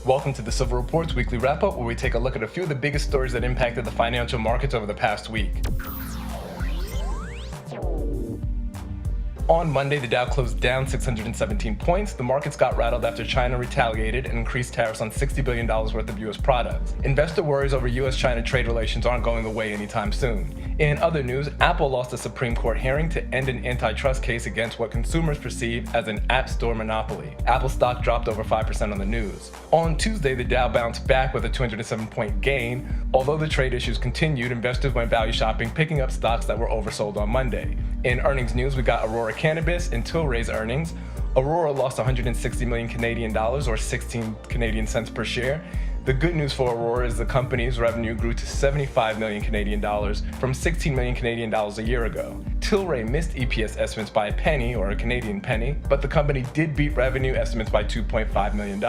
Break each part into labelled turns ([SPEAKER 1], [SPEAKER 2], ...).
[SPEAKER 1] Welcome to the Silver Reports Weekly Wrap-Up, where we take a look at a few of the biggest stories that impacted the financial markets over the past week. On Monday, the Dow closed down 617 points. The markets got rattled after China retaliated and increased tariffs on $60 billion worth of U.S. products. Investor worries over U.S.-China trade relations aren't going away anytime soon. In other news, Apple lost a Supreme Court hearing to end an antitrust case against what consumers perceive as an App Store monopoly. Apple stock dropped over 5% on the news. On Tuesday, the Dow bounced back with a 207-point gain. Although the trade issues continued, investors went value shopping, picking up stocks that were oversold on Monday. In earnings news, we got Aurora Cannabis and Tilray's earnings. Aurora lost 160 million Canadian dollars or 16 Canadian cents per share. The good news for Aurora is the company's revenue grew to 75 million Canadian dollars from 16 million Canadian dollars a year ago. Tilray missed EPS estimates by a penny, or a Canadian penny, but the company did beat revenue estimates by $2.5 million.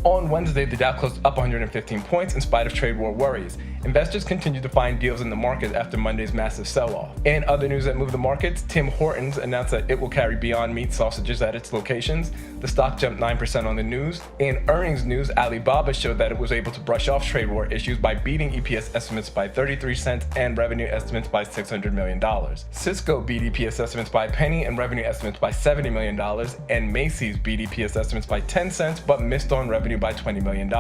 [SPEAKER 1] On Wednesday, the Dow closed up 115 points in spite of trade war worries. Investors continued to find deals in the market after Monday's massive sell-off. In other news that moved the markets, Tim Hortons announced that it will carry Beyond Meat sausages at its locations. The stock jumped 9% on the news. In earnings news, Alibaba showed that it was able to brush off trade war issues by beating EPS estimates by 33 cents and revenue estimates by $600 million. Cisco beat EPS estimates by a penny and revenue estimates by $70 million, and Macy's beat EPS estimates by 10 cents but missed on revenue by $20 million.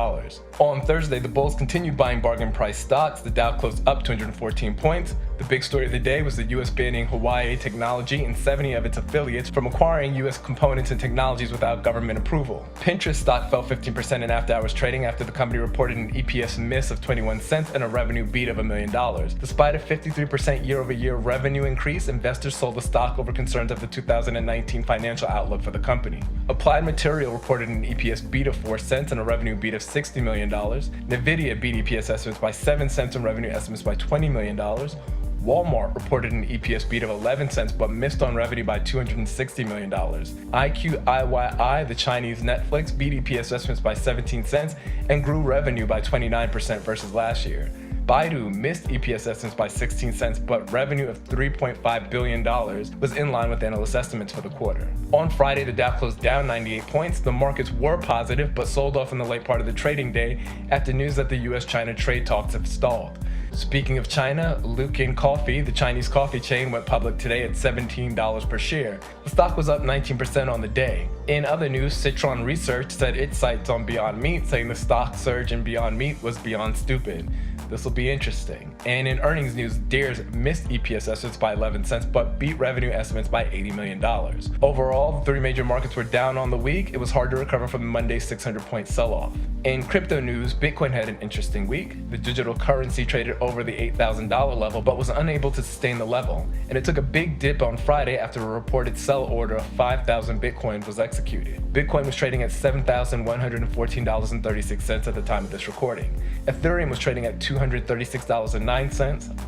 [SPEAKER 1] On Thursday, the bulls continued buying bargain price stocks. The Dow closed up 214 points. The big story of the day was the U.S. banning Huawei technology and 70 of its affiliates from acquiring U.S. components and technologies without government approval. Pinterest stock fell 15% in after-hours trading after the company reported an EPS miss of 21 cents and a revenue beat of $1 million. Despite a 53% year-over-year revenue increase, investors sold the stock over concerns of the 2019 financial outlook for the company. Applied Material reported an EPS beat of 4 cents and a revenue beat of $60 million. Nvidia beat EPS estimates by 7 cents and revenue estimates by $20 million. Walmart reported an EPS beat of 11 cents but missed on revenue by $260 million. iQIYI, the Chinese Netflix, beat EPS estimates by 17 cents and grew revenue by 29% versus last year. Baidu missed EPS estimates by 16 cents, but revenue of $3.5 billion was in line with analyst estimates for the quarter. On Friday, the Dow closed down 98 points. The markets were positive, but sold off in the late part of the trading day after news that the U.S.-China trade talks have stalled. Speaking of China, Luckin Coffee, the Chinese coffee chain, went public today at $17 per share. The stock was up 19% on the day. In other news, Citron Research said its sights on Beyond Meat, saying the stock surge in Beyond Meat was beyond stupid. This will be interesting. And in earnings news, Deere's missed EPS estimates by 11 cents but beat revenue estimates by $80 million. Overall, the three major markets were down on the week. It was hard to recover from Monday's 600-point sell-off. In crypto news, Bitcoin had an interesting week. The digital currency traded over the $8,000 level but was unable to sustain the level, and it took a big dip on Friday after a reported sell order of 5,000 Bitcoin was executed. Bitcoin was trading at $7,114.36 at the time of this recording. Ethereum was trading at $236.09,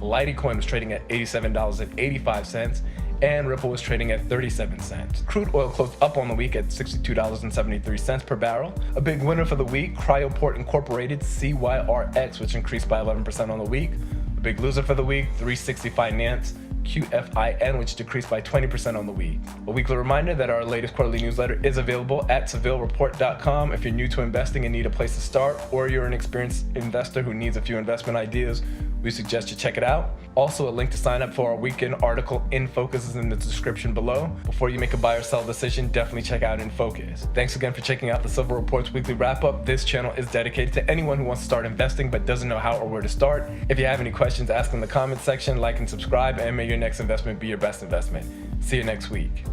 [SPEAKER 1] Litecoin was trading at $87.85, and Ripple was trading at 37 cents. Crude oil closed up on the week at $62.73 per barrel. A big winner for the week, Cryoport Incorporated, CYRX, which increased by 11% on the week. A big loser for the week, 360 Finance, QFIN, which decreased by 20% on the week. A weekly reminder that our latest quarterly newsletter is available at SevilleReport.com. If you're new to investing and need a place to start, or you're an experienced investor who needs a few investment ideas, we suggest you check it out. Also, a link to sign up for our weekend article In Focus is in the description below. Before you make a buy or sell decision, definitely check out In Focus. Thanks again for checking out the Silver Reports Weekly Wrap-Up. This channel is dedicated to anyone who wants to start investing but doesn't know how or where to start. If you have any questions, ask in the comments section, like and subscribe, and may your next investment be your best investment. See you next week.